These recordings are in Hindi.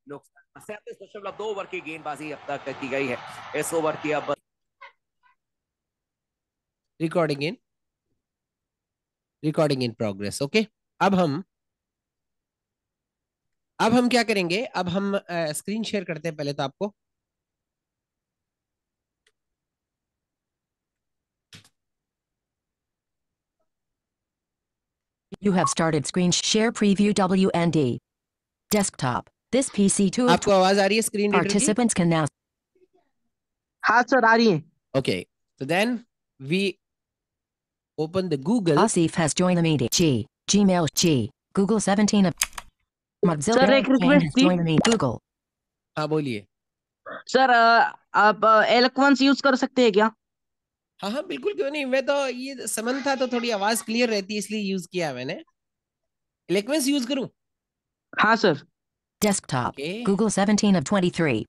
नुकसान 37.2 ओवर की गेंदबाजी अब तक की गई है। इस ओवर की अब रिकॉर्डिंग इन प्रोग्रेस। ओके, अब हम अब हम क्या करेंगे, अब हम स्क्रीन शेयर करते हैं पहले तो आपको। You have started screen share preview WND. Desktop. This PC two of आपको आवाज आ रही है स्क्रीन रीडर की? participants can now. हाँ सर आ रही है। Okay, so then we open the Google. Asif has joined the meeting. Gmail G. Google 17 of Mozilla. Sir एक Jane रिक्वेस्ट has थी। joined the meeting. Google. हाँ बोलिए। सर आप एलोक्वेंस यूज कर सकते हैं क्या? हाँ हाँ बिल्कुल, क्यों नहीं। मैं तो ये समन था तो थोड़ी आवाज क्लियर रहती है इसलिए यूज किया मैंने। इलेक्वेंस यूज करूं? हाँ sir. Desktop. Okay. Google 17 of 23.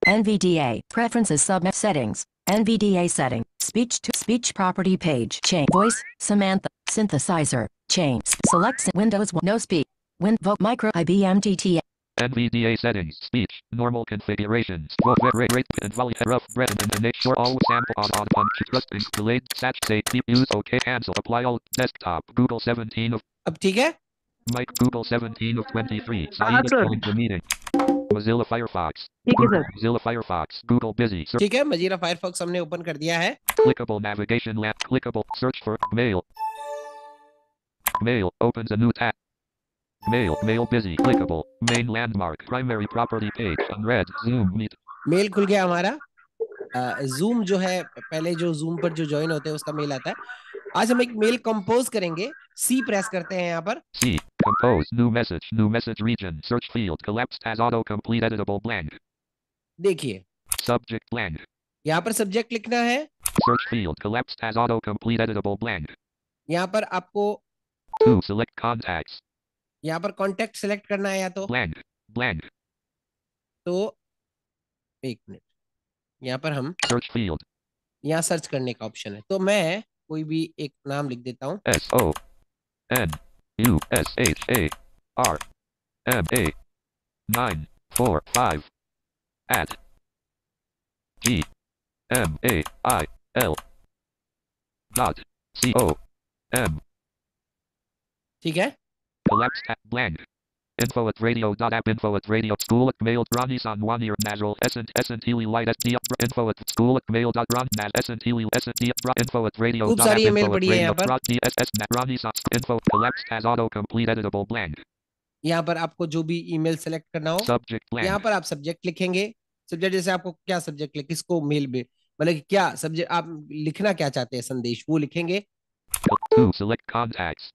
NVDA. Preferences submit settings. NVDA setting. Speech to speech property page. Change. Voice. Samantha. Synthesizer. Change. Select Windows. No speak. Vote micro IBM TTA. NVDA settings, speech, normal configurations, rate and volume, rough, breath and make sure all sample on punch, trusting, delayed, satch, say, deep, use, okay, cancel, apply all, desktop, Google 17 of, अब ठीक है? Mike, Google 17 of 23, हाँ Saeed sir. joined the meeting, Mozilla Firefox, ठीक है sir. Mozilla Firefox, Google busy, ठीक है, मजीरा फायरफॉक्स हमने ओपन कर दिया है। clickable navigation lamp, clickable, search for, mail, opens a new tab. Mail busy, clickable, main landmark, primary property page, unread, Zoom, meet. Mail खुल गया हमारा। जूम जो है, पहले जो जूम पर जो ज्वाइन होते हैं उसका मेल आता है। आज हम एक मेल कंपोज करेंगे। सी प्रेस करते हैं यहाँ पर। C, compose, new message region, search field, collapsed as autocomplete editable blank. देखिए Subject blank. यहाँ पर सब्जेक्ट लिखना है। Search field, collapsed as autocomplete editable blank. यहाँ पर आपको 2, select contacts. यहाँ पर कॉन्टेक्ट सेलेक्ट करना है या तो Blank. तो एक मिनट, यहाँ पर हम Search field. यहाँ सर्च करने का ऑप्शन है, तो मैं कोई भी एक नाम लिख देता हूँ। SONUSHARMA945 @gmail.com. ठीक है, Collapsed at blank. Info@radio.app. Info@radio. School at mail. Ronnie Sanwanir Nazral. Essentili light at the info at school at mail. Ron Naz Essentili SD. Info at radio. खूब सारी ईमेल पड़ी है यहाँ पर। Ronnie info collapsed as autocomplete editable blank. यहाँ पर आपको जो भी ईमेल सेलेक्ट करना हो, Subject blank. यहाँ पर आप सब्जेक्ट लिखेंगे। सब्जेक्ट जैसे आपको क्या सब्जेक्ट लिख, किसको मेल में, मतलब क्या सब्जेक्ट आप लिखना क्या चाहते हैं, संदेश, वो लिखेंगे। 2, select contacts.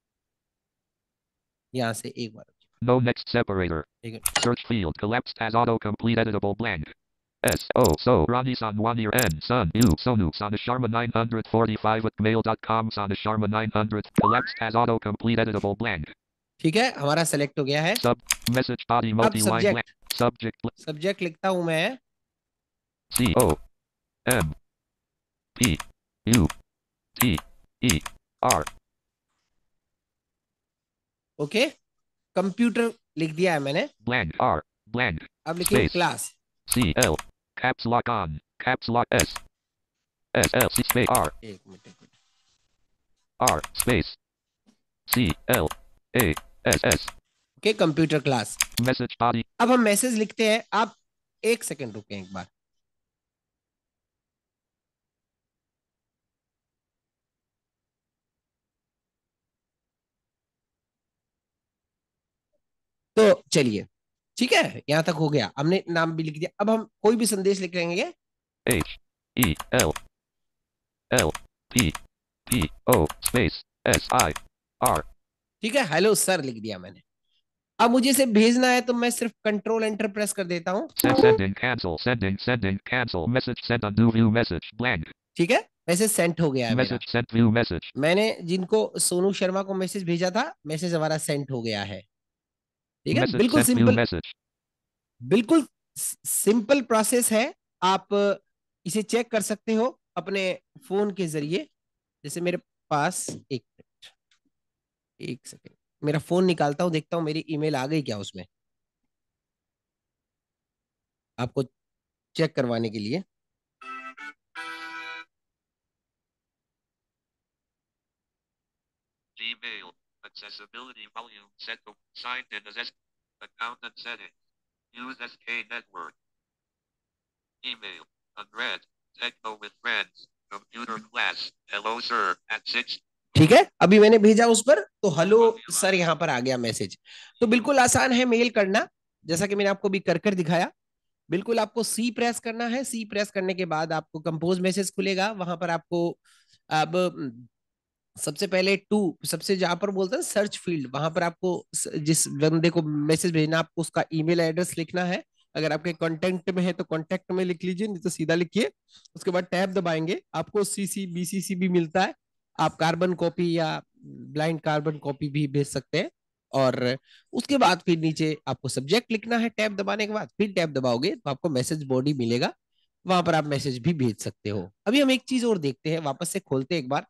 यहाँ से एक बार No next separator. ठीक है। Search field collapsed as autocomplete editable blank. So Ronnie Sanwanir N Sun U Sonu Sanasharma 945 at mail.com Sanasharma 900 collapsed as autocomplete editable blank. ठीक है, हमारा सेलेक्ट हो गया है। Sub message body अब multi-line blank. सब्जेक्ट लिखता हूं मैं COMPUTER. ओके, कंप्यूटर लिख दिया है मैंने। Blank R blank. अब लिखिए Space. Class. CL caps lock on caps lock S SL C space R एक minute R space CLASS. Okay, computer class. Message body. अब हम मैसेज लिखते हैं। आप एक सेकंड रुकें एक बार। तो चलिए, ठीक है, यहां तक हो गया, हमने नाम भी लिख दिया। अब हम कोई भी संदेश लिख लेंगे। HELLPPO space SIR. ठीक है, हेलो सर लिख दिया मैंने। अब मुझे इसे भेजना है तो मैं सिर्फ कंट्रोल एंटर प्रेस कर देता हूं। Sending cancel message sent undo view message blank. ठीक है, मैसेज सेंड हो गया है मेरा। Message sent view message. मैंने जिनको सोनू शर्मा को मैसेज भेजा था, मैसेज हमारा सेंड हो गया है। ठीक है, Message बिल्कुल sent view सिंपल, message. बिल्कुल सिंपल प्रोसेस है। आप इसे चेक कर सकते हो अपने फोन के जरिए। जैसे मेरे पास एक मिनट, एक सेकंड, मेरा फोन निकालता हूं, देखता हूं मेरी ईमेल आ गई क्या उसमें। आपको चेक करवाने के लिए। Gmail. Accessibility volume set to signed in as account and setting. Use SK network. Email. Unread. Techno with friends. Computer class. Hello sir. At 6. ठीक है, अभी मैंने भेजा उस पर, तो हेलो सर यहाँ पर आ गया मैसेज। तो बिल्कुल आसान है मेल करना, जैसा कि मैंने आपको भी कर कर दिखाया। बिल्कुल आपको सी प्रेस करना है, सी प्रेस करने के बाद आपको कंपोज मैसेज खुलेगा, वहां पर आपको अब सबसे पहले सबसे जहां पर बोलते हैं सर्च फील्ड, वहां पर आपको जिस बंदे को मैसेज भेजना आपको उसका ईमेल एड्रेस लिखना है। अगर आपके कांटेक्ट में है तो कांटेक्ट में लिख लीजिए, नहीं तो सीधा लिखिए। उसके बाद टैब दबाएंगे, आपको सीसी बीसीसी भी मिलता है। आप कार्बन कॉपी या ब्लाइंड कार्बन कॉपी भी भेज सकते हैं। और उसके बाद फिर नीचे आपको सब्जेक्ट लिखना है, टैब दबाने के बाद फिर टैब दबाओगे तो आपको मैसेज बॉडी मिलेगा, वहां पर आप मैसेज भी भेज सकते हो। अभी हम एक चीज और देखते हैं, वापस से खोलते हैं एक बार।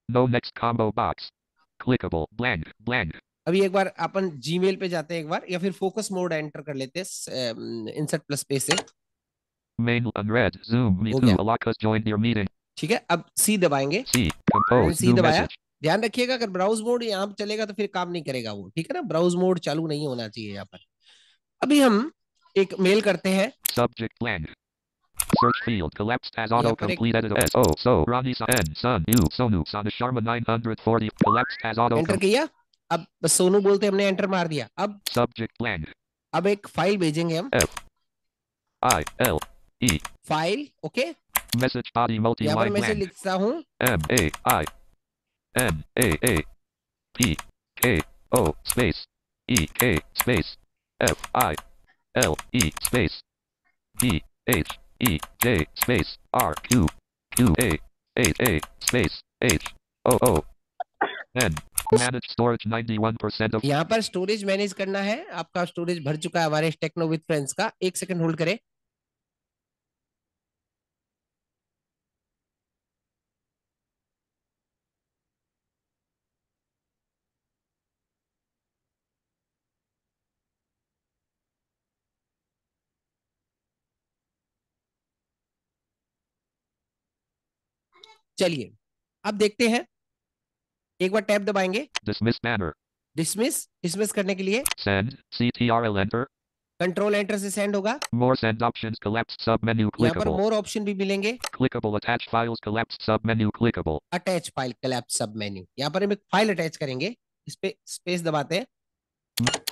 No next combo box. Clickable. Blank. Blank. अभी एक बार अपन जीमेल पे जाते हैं एक बार, या फिर फोकस मोड एंटर कर लेते हैं इंसर्ट प्लस पे से। Main unread. Zoom. Me हो too. गया, Alakas joined your meeting. ठीक है। अब सी दबाएंगे, C. मैंने Compose. सी New दबाया। message. ध्यान रखिएगा अगर ब्राउज मोड यहाँ पे चलेगा तो फिर काम नहीं करेगा वो, ठीक है ना, ब्राउज मोड चालू नहीं होना चाहिए यहाँ पर। अभी हम एक मेल करते हैं, Subject blank. Search field collapsed as यहाँ पर एक autocomplete editor. S O so Ronnie N Sun U Sonu Sana Sharma 940 collapsed as auto enter किया। अब बस सोनू बोलते हमने एंटर मार दिया। अब subject blank. अब एक फाइल भेजेंगे हम, F I L E file, okay. message body यहाँ पर multi-line मैसेज blank. लिखता हूँ, M A I N A P K O space E K space F I L E space D H E J space R Q Q A 8 A space H O O N manage storage 91% of यहाँ पर स्टोरेज मैनेज करना है। आपका स्टोरेज भर चुका है हमारे टेक्नो विद फ्रेंड्स का। एक सेकंड होल्ड करें। चलिए अब देखते हैं, एक बार टैब दबाएंगे, dismiss banner डिसमिस। डिसमिस करने के लिए send CTRL enter control enter से सेंड होगा। more send options collapsed submenu यहाँ पर clickable मोर ऑप्शन भी मिलेंगे। clickable attach files collapsed submenu clickable attach file collapse सब मेन्यू, यहाँ पर हम एक फाइल अटैच करेंगे, इस पे स्पेस दबाते हैं।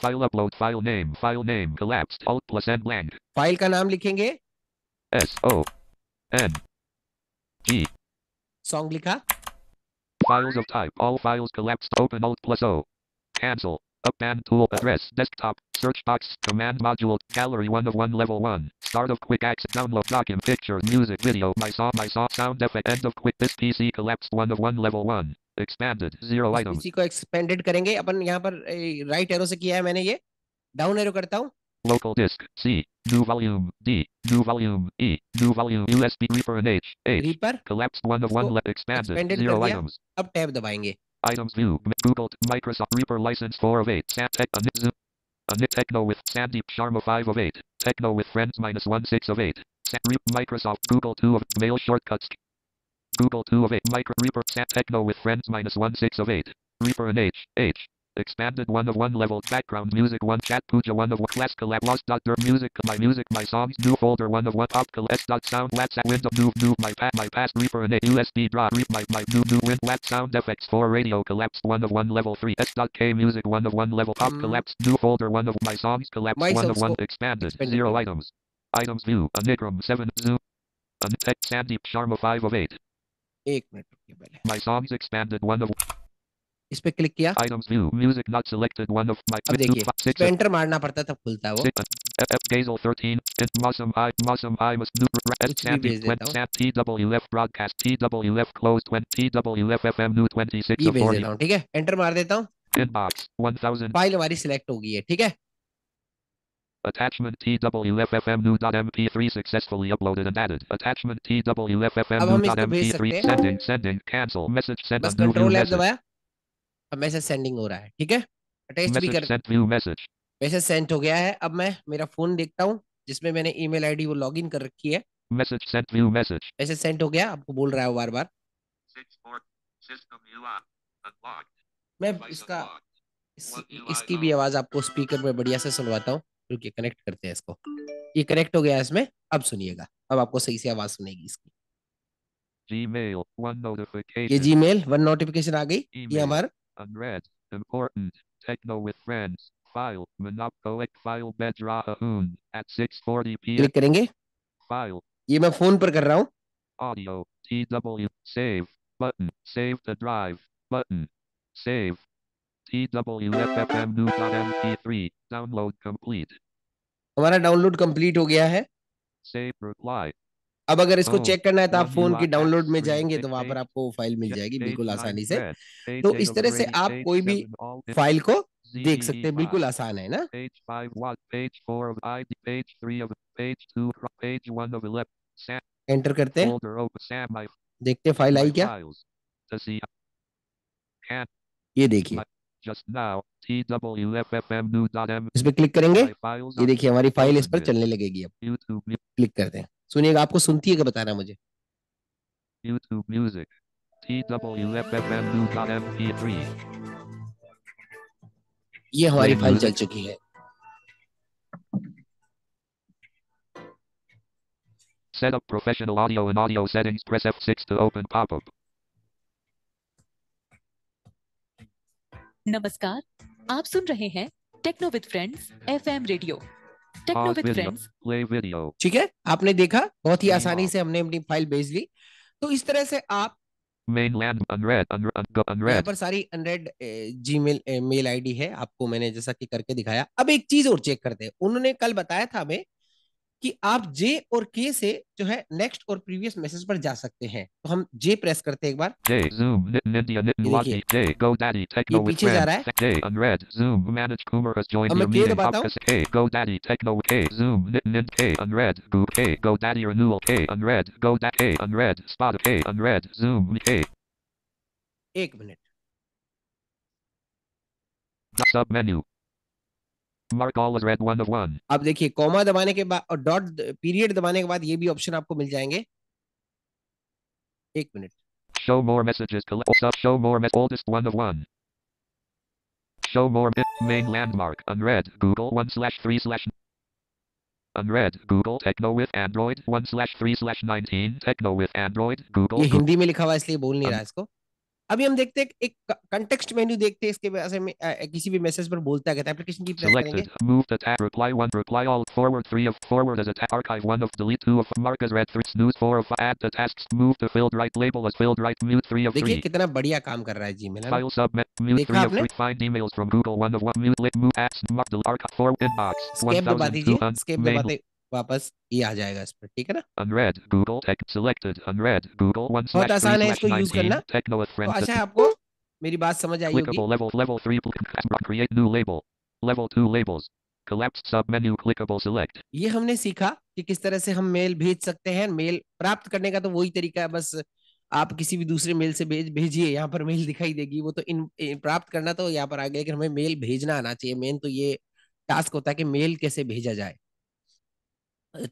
file upload file name collapsed alt plus n blank file का नाम लिखेंगे, S O N G song लिखा। files of type all files collapsed open alt plus O cancel up band tool address desktop search box command module gallery 1 of 1 level 1 start of quick access download document picture music video my song sound effect end of quick this PC collapsed 1 of 1 level 1 expanded 0 items इसी को एक्सपेंडेड करेंगे अपन। यहाँ पर राइट एरो से किया है मैंने, ये डाउन एरो करता हूँ। local disk C new volume D new volume E new volume USB Reaper and H reaper collapsed 1 of 1 expanded expanded 0 कर दिया। items अब टैब दबाएंगे, items view Google Microsoft Reaper license 4 of 8 Anit Techno with Sandeep Sharma 5 of 8 Techno with Friends minus 1 6 of 8 Microsoft Google 2 of mail shortcuts Google 2 of 8 Reaper Techno with Friends minus 1 6 of 8 Reaper and H expanded 1 of 1 level background music 1 chat puja 1 of 1 class collab lost dot music my songs new folder 1 of 1 pop s dot sound WhatsApp window new my past Reaper and USB drop my new win WhatsApp sound effects 4 radio collapsed 1 of 1 level 3 s dot k music 1 of 1 level pop collapsed new folder 1 of my songs collapsed My 1 of songs 1 को expanded expanded 0 करें। items view Anigram 7 zoom Tech Sandeep Sharma 5 of 8 एक मिनट रुकिए पहले, my songs expanded 1 of इस पे क्लिक किया। items view music not selected 1 of my अब देखिए, इस 6 पे एंटर मारना पड़ता है तब खुलता है वो। F Gazel 13 Muslim I must do कुछ भी भेज देता हूँ, TWF broadcast TWF closed when TWF FM new 26 ये of भेज 40 देता हूँ, ठीक है। एंटर मार देता हूँ, inbox 1000 फाइल हमारी सिलेक्ट हो गई है, ठीक है। attachment TWF FM new .mp3 successfully uploaded and added attachment TWF FM अब new हम इसको भेज .mp3 सकते हैं, sending cancel message sent बस on new view control app message दबाया, अब मैसेज सेंडिंग हो रहा है, ठीक है। अटैच भी message कर, sent view message message send हो गया है। अब मैं मेरा फोन देखता हूँ, जिसमें मैंने ईमेल आईडी वो लॉगिन कर रखी है। Message sent. View message. ऐसे सेंड हो गया, आपको बोल रहा है बार बार। 6-4. System UI. Unlocked. मैं Device इसका unlocked. इसकी भी आवाज आपको स्पीकर में बढ़िया से सुनवाता हूँ। रुकिए, कनेक्ट करते हैं इसको। ये कनेक्ट हो गया है इसमें, अब सुनिएगा, अब आपको सही से आवाज सुनेगी इसकी। Gmail. One ये notification. जीमेल 1 नोटिफिकेशन आ गई, ये Email. हमारा Unread. Important. Techno with friends. File. Monopoic file Bedraha Hoon. At 6:40 p.m. Click करेंगे। File. ये मैं फोन पर कर रहा हूँ। Audio. TW. Save. Button. Save the drive. Button. Save. TWFFM.mp3. Download complete. हमारा डाउनलोड कंप्लीट हो गया है। Save reply. अब अगर इसको Oh, चेक करना है तो आप one फोन की UI डाउनलोड में screen, जाएंगे तो वहां पर page, आपको फाइल मिल Get जाएगी page बिल्कुल 9 आसानी से। red, page तो 8 इस of तरह से grade, आप page कोई भी 7 all in फाइल को देख सकते हैं, ZEV5, बिल्कुल आसान है ना। page 5 what, page 4 of ID, page 3 of, page 2, page 1 of 11, Sam, enter करते हैं, folder open, Sam, देखते हैं फाइल my आई क्या। files, to see, can, ये देखिए, my, just now, TWFFM इस पे क्लिक करेंगे, my files ये are देखिए हमारी फाइल इस open पर with चलने लगेगी। अब YouTube, क्लिक करते हैं, सुनिएगा, आपको सुनती है क्या बताना मुझे। YouTube music, TWFFM.mp3, ये हमारी play फाइल चल music, चुकी है। set up professional audio and audio settings, press F6 to open pop-up. नमस्कार, आप सुन रहे हैं techno with friends FM radio. Techno Pause with video, friends play video. ठीक है, आपने देखा, बहुत ही Screen आसानी off. से हमने अपनी फाइल भेज ली। तो इस तरह से आप Mainland unread, यहाँ unread. पर सारी अनरेड जीमेल मेल आईडी है, आपको मैंने जैसा कि करके दिखाया। अब एक चीज और चेक करते हैं, उन्होंने कल बताया था हमें कि आप जे और के से जो है नेक्स्ट और प्रीवियस मैसेज पर जा सकते हैं। तो हम जे प्रेस करते हैं एक बार, J, Zoom, India, ये Lottie, देखिए J, GoDaddy, ये Techno with पीछे जा friends. रहा है। J, unread, Zoom, Manage Kumar has joined अब मैं your के meeting. दबाता हूँ, K, GoDaddy, Techno with K, Zoom, K, unread, Google, K, GoDaddy renewal, K, unread, GoDaddy, K, unread, Spot, K, unread, Zoom, K. एक minute, Sub menu. Mark all as read 1 of 1. अब देखिए कॉमा दबाने के बाद और डॉट पीरियड दबाने के बाद ये भी ऑप्शन आपको मिल जाएंगे। एक minute, Show more messages, show more, oldest 1 of 1. Show more, main landmark, unread, Google 1/3/. Unread, Google, Techno with Android 1/3/19, Techno with Android, Google, ये हिंदी में लिखा हुआ है इसलिए बोल नहीं रहा इसको। अभी हम देखते हैं एक कंटेक्स्ट मेन्यू देखते हैं, इसके वजह में किसी भी मैसेज पर बोलता है, एप्लीकेशन की प्रेस करेंगे। selected, move to tab, reply 1, reply all, forward 3 of, forward as a archive 1 of, delete 2 of, mark as read 3, snooze 4 of, add to tasks, move to filled right, label as filled right, mute 3 of 3. देखिए कितना बढ़िया काम कर रहा है जीमेल, है ना। File submit, mute देखा 3 of आपने? 3, find emails from Google 1 of 1, mute, move apps, mark the archive, forward inbox, escape दबा दीजिए, 1002, स्केप main, दबाते वापस ये आ जाएगा इस पर, ठीक है ना। unread, Google, tech, selected, unread, Google बहुत आसान है इसको यूज करना। 1/3/19, Techno with तो friends, आशा है आपको मेरी बात समझ आई होगी। clickable level 3, create new label, level 2 labels, collapsed sub menu, clickable select. ये हमने सीखा कि किस तरह से हम मेल भेज सकते हैं। मेल प्राप्त करने का तो वही तरीका है, बस आप किसी भी दूसरे मेल से भेजिए, यहाँ पर मेल दिखाई देगी। वो तो प्राप्त करना तो यहाँ पर आ गया, लेकिन हमें मेल भेजना आना चाहिए। मेन तो ये टास्क होता है कि मेल कैसे भेजा जाए।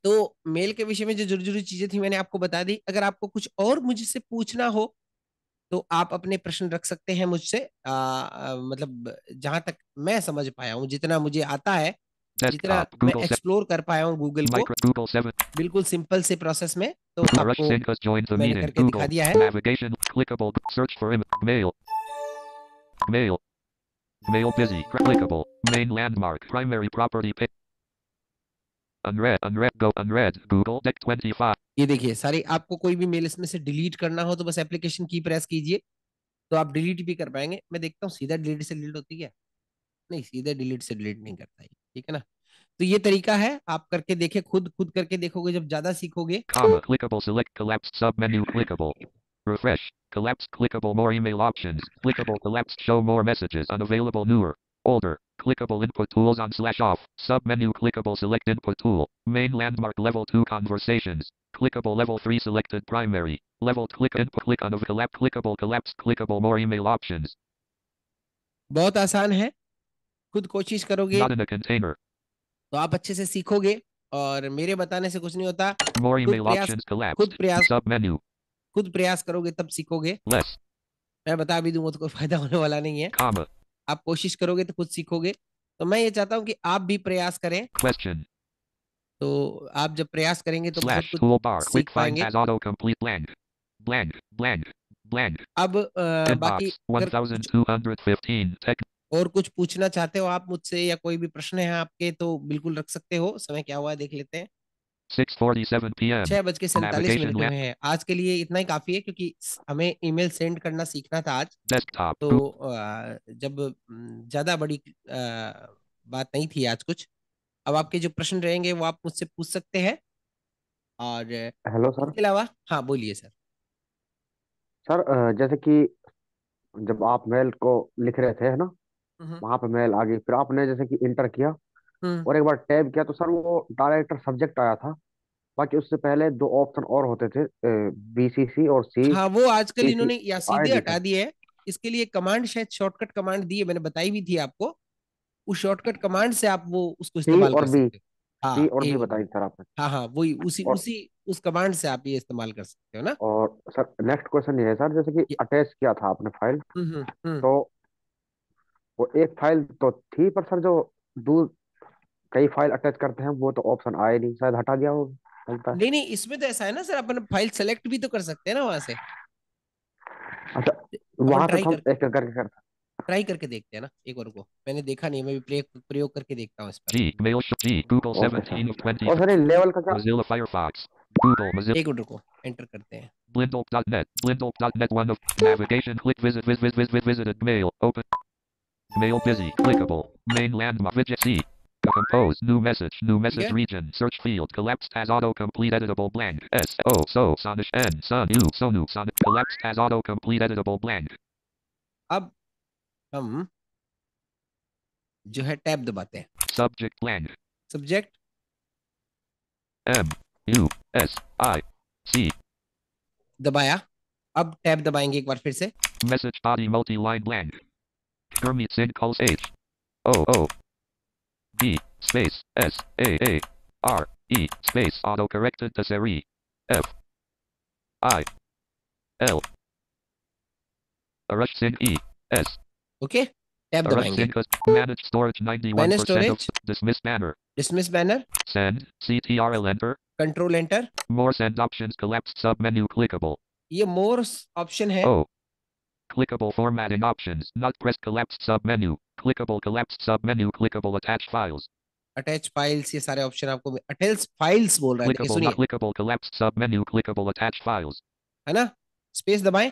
तो मेल के विषय में जो जरूरी जरूरी चीजें थी मैंने आपको बता दी। अगर आपको कुछ और मुझसे पूछना हो तो आप अपने प्रश्न रख सकते हैं मुझसे। मतलब जहां तक मैं समझ पाया हूँ, जितना मुझे आता है, जितना Desktop, मैं Google 7, एक्सप्लोर कर पाया हूँ गूगल को, Google 7, बिल्कुल सिंपल से प्रोसेस में, तो Rush आपको Sync has joined the मैंने meeting, करके दिखा Google, दिया है। navigation, clickable, search for mail, mail, mail busy, clickable, main landmark, primary property, unread, go, unread, Google, deck 25. ये देखिए सारी, आपको कोई भी मेल इसमें से डिलीट करना हो तो बस एप्लीकेशन की प्रेस कीजिए, तो आप डिलीट भी कर पाएंगे। मैं देखता हूँ सीधा डिलीट से डिलीट होती है, नहीं सीधे डिलीट से डिलीट नहीं करता है, ठीक है ना। तो ये तरीका है, आप करके देखें, खुद खुद करके देखोगे, जब ज्यादा सीखोगे। Comma, clickable, select, collapsed submenu, clickable, refresh, collapsed, clickable, more email options, clickable, collapsed, show more messages, unavailable, newer, older, clickable, input tools on /off, submenu, clickable, select input tool, main landmark, level 2 conversations, clickable, level 3 selected primary, level click input, click on clickable, collapsed, clickable, more email options. बहुत आसान है, खुद कोशिश करोगे Not in a container. तो आप अच्छे से सीखोगे। और मेरे बताने से कुछ नहीं होता। More खुद email प्रयास options खुद collapsed. प्रयास Submenu. खुद प्रयास करोगे तब सीखोगे। Less. मैं बता भी दूंगा तो कोई फायदा होने वाला नहीं है। Comma. आप कोशिश करोगे तो खुद सीखोगे। तो मैं ये चाहता हूँ कि आप भी प्रयास करें। Question. तो आप जब प्रयास करेंगे तो बहुत Slash कुछ toolbar. सीख Quick find पाएंगे। as autocomplete blank. Blank. Blank. Blank. अब बाकी Inbox. अगर कुछ 1215. Tech. और कुछ पूछना चाहते हो आप मुझसे या कोई भी प्रश्न है आपके तो बिल्कुल रख सकते हो। समय क्या हुआ है देख लेते हैं। 6:47 p.m. 6:47 Navigation हुए lamp. हैं। आज के लिए इतना ही काफी है क्योंकि हमें ईमेल सेंड करना सीखना था आज। Desktop. तो Boot. जब ज्यादा बड़ी बात नहीं थी आज कुछ। अब आपके जो प्रश्न रहेंगे वो आप मुझसे पूछ सकते हैं। और हेलो सर। इसके अलावा हाँ बोलिए सर। सर जैसे कि जब आप मेल को लिख रहे थे है ना, हम्म वहां पे मेल आ गई, फिर आपने जैसे कि इंटर किया हम्म। और एक बार टैब किया तो सर वो डायरेक्टर सब्जेक्ट आया था। बाकी उससे पहले दो ऑप्शन और होते थे, बीसीसी और सी हाँ वो आजकल सी सी, इन्होंने या आए सीधे नहीं हटा सर। दिए है। इसके लिए कमांड शायद शॉर्टकट कमांड दी है मैंने बताई भी थी आपको। उस शॉर्टकट कमांड से आप वो उसको सी इस्तेमाल और कर बी, सकते हो। सी हाँ और ए बी और बताई बी। सर आपने। हाँ हाँ वही उसी और उसी उस कमांड से आप ये इस्तेमाल कर सकते हो ना। और सर नेक्स्ट क्वेश्चन ये है सर, जैसे कि ये- अटैच किया था आपने फाइल, हम्म। तो वो एक फाइल तो थी, पर सर जो दूर कई फाइल अटैच करते हैं वो तो ऑप्शन आए नहीं, शायद हटा दिया हो, चलता है। नहीं नहीं इसमें तो ऐसा है ना सर अपन फाइल सेलेक्ट भी तो कर सकते हैं ना वहां से। अच्छा, अपन वहां से तो हम एक एक करके करते ट्राई करके देखते हैं ना एक बार को। मैंने देखा नहीं मैं भी प्रयोग करके देखता हूँ इस पर। G. Mail. G. Google हैं। Okay 17 of sir. 20. और सर ये लेवल का क्या? Mozilla Firefox. Google. Mozilla. एक मिनट को एंटर करते हैं। Blindle.net. Blindle.net. One of navigation. Click visited mail. Open. Mail busy. Clickable. Main landmark. Widget C. Compose. New message. New ठीक message है। region. Search field. Collapsed as autocomplete editable blank. S. O. So. Sonish. N. Sun. U. Sonu. Sonic. Collapsed as autocomplete editable blank. अब हम जो है टैब दबाते हैं। Subject blank. Subject M. U. S. I. C. दबाया। अब टैब दबाएंगे एक बार फिर से। Message body multi-line blank. Gurmeet Singh calls H. O. O. B. Space. S. A. A. R. E. Space. Autocorrected to Seri. F. I. L. Arash Singh E. S. Okay tab Arash दबाएंगे। Singh has managed storage 91% of storage dismiss banner. Dismiss banner Send. CTRL enter. Control enter. More send options collapsed submenu clickable. ये मोर ऑप्शन है। O. Clickable formatting options. Not press collapsed submenu. Clickable collapsed submenu. Clickable attached files. Attach files ये सारे ऑप्शन आपको अटैच फाइल्स बोल रहा है देखिए Clickable not सुनिए clickable collapsed submenu. Clickable attached files. है ना। स्पेस दबाएं।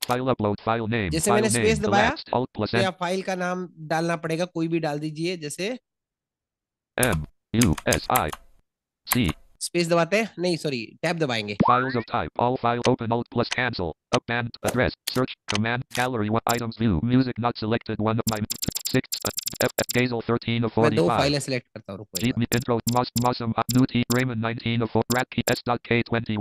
File upload. File name. जैसे File मैंने स्पेस name. दबाया Collapsed. Alt plus तो N. यहाँ फाइल का नाम डालना पड़ेगा कोई भी डाल दीजिए जैसे M. U. S. I. C. Space दबाते हैं नहीं सॉरी टैब दबाएंगे। Files of type. All file. Open Alt plus cancel. Up band. Address. Search. Command. Gallery. One items view. Music not selected. One of my 6. Gazel 13 of मैं दो 45. फाइलें सेलेक्ट करता हूँ रुको एक Jeep bar. me intro. Mossum. New T. Raymond 19 of 4. Rat key. S.K20.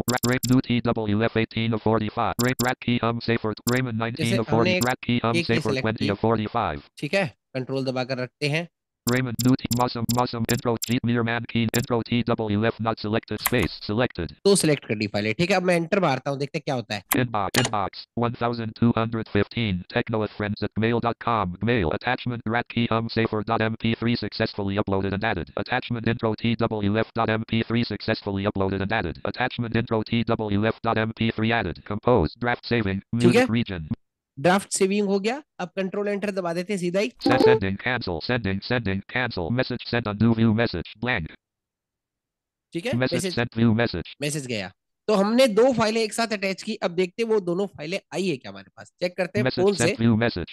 New T. WF 18 of 45. Rat key. Safer. Raymond 19 जैसे of हमने 40. Rat key. एक ये Safer सेलेक्ट 20 की of 45. ठीक है कंट्रोल दबाकर रखते हैं। Raymond New T. Mossum. Intro. Jeep Meerman key. Intro. TWF not selected. Space. Selected. तो सिलेक्ट कर दी फाइलें ठीक है। अब मैं एंटर मारता हूँ देखते हैं क्या होता है। Inbox 1215 techno with friends at mail.com mail attachment rat key safer.mp3 successfully uploaded and added attachment intro twf.mp3 successfully uploaded and added attachment intro twf.mp3 added compose draft saving ठीक music है region ड्राफ्ट सेविंग हो गया। अब कंट्रोल एंटर दबा देते हैं सीधा ही। sending cancel message sent undo view message blank ठीक है message message sent view message message गया। तो हमने दो फाइलें एक साथ अटैच की। अब देखते हैं वो दोनों फाइलें आई है क्या हमारे पास। चेक करते हैं message फोन sent से। view message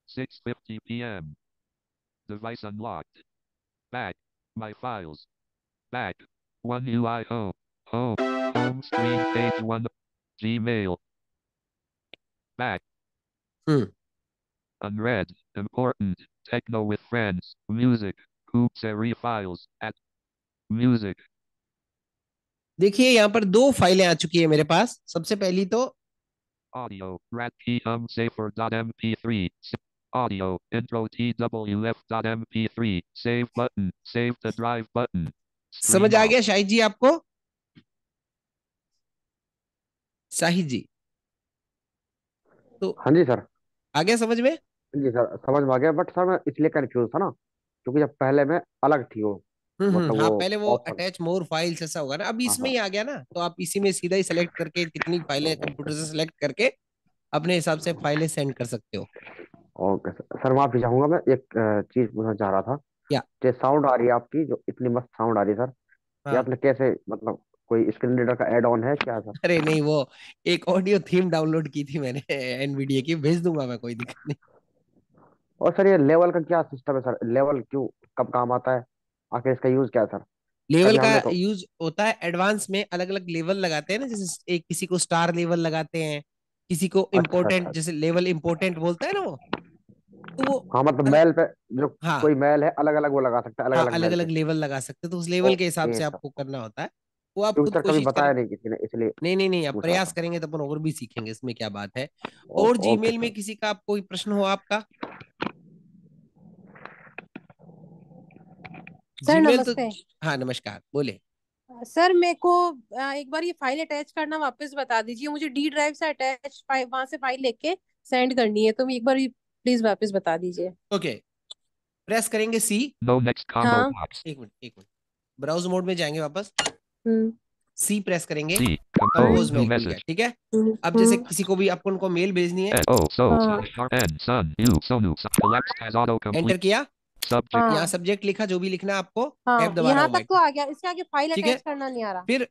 6:50 p.m. device unlocked back my files back one UI home screen page one Gmail back hmm unread important techno with friends music Hoopsary files at music देखिए यहाँ पर दो फाइलें आ चुकी है मेरे पास। सबसे पहली तो audio rat key safer.mp3 Audio. Intro TWF.mp3. Save button. Save the drive button. समझ Stream आ off. गया शाहिद जी आपको? शाहिद जी, तो हाँ जी सर। आ गया समझ में? हाँ जी सर, समझ में आ गया, बट सर मैं इसलिए कंफ्यूज था ना, क्योंकि जब पहले में अलग थी वो, मतलब हाँ, वो पहले वो ऑप्शन। अटैच मोर फाइल्स ऐसा होगा ना, अब हाँ इसमें सर। ही आ गया ना, तो आप इसी में सीधा ही सेलेक्ट करके कितनी फाइलें कंप्यूटर से सेलेक्ट करके अपने हिसाब से फाइलें सेंड कर सकते हो। ओके सर, सर माफी चाहूंगा, मैं एक चीज पूछना चाह रहा था। क्या? जो साउंड आ रही है आपकी, जो इतनी मस्त साउंड आ रही है सर, ये हाँ। आपने कैसे, मतलब कोई स्क्रीन रीडर का एड ऑन है क्या सर? अरे नहीं, वो एक ऑडियो थीम डाउनलोड की थी मैंने एनवीडिया की, भेज दूंगा मैं, कोई दिक्कत नहीं। और सर ये लेवल का क्या सिस्टम है सर? लेवल क्यों, कब काम आता है, आखिर इसका यूज क्या है सर? लेवल कभी का हमने तो। यूज होता है एडवांस में, अलग अलग लेवल लगाते हैं ना, जैसे एक किसी को स्टार लेवल लगाते हैं, किसी को अच्छा अच्छा इम्पोर्टेंट, अच्छा। जैसे लेवल इम्पोर्टेंट बोलता है ना वो, तो वो हाँ मतलब अलग, मेल पे, जो हाँ कोई मेल है अलग अलग वो लगा सकता है अलग हाँ, अलग अलग मेल अलग पे। लेवल लगा सकते हैं, तो उस लेवल के हिसाब ओके से सर। आपको करना होता है। वो आप क्योंकि खुद सर कभी कोशिश करें। बताया नहीं किसी ने, इसलिए नहीं नहीं नहीं, आप पूछ रहा प्रयास था। करेंगे तो अपन और भी सीखेंगे, इसमें क्या बात है। और ओके जीमेल में सर। किसी का आप कोई प्रश्न हो आपका? सर जीमेल तो, नमस्ते। हाँ नमस्कार, बोले। सर मेरे को एक बार ये फाइल अटैच करना वापस बता दीजिए, मुझे डी ड्राइव से अटैच फाइल, वहां से फाइल लेके सेंड करनी है, तो एक बार प्लीज वापस बता दीजिए। ओके, प्रेस करेंगे सी। No next combo हाँ। box. एक मिनट एक मिनट, ब्राउज मोड में जाएंगे वापस, हम्म। सी प्रेस करेंगे, C. Compose. Compose New mail खुल गया, message. ठीक है। हम्म। अब जैसे किसी को भी अपन को मेल भेजनी है, N. O. So. हाँ। Sharp N. Sun. U. Sonu. Collapsed as enter autocomplete. किया, Subject. यहाँ हाँ। सब्जेक्ट लिखा, जो भी लिखना है आपको टैब हाँ, दबाना यहाँ होगा, तक तो आ गया, इसके आगे फाइल ठीक है। अटैच करना नहीं आ रहा। फिर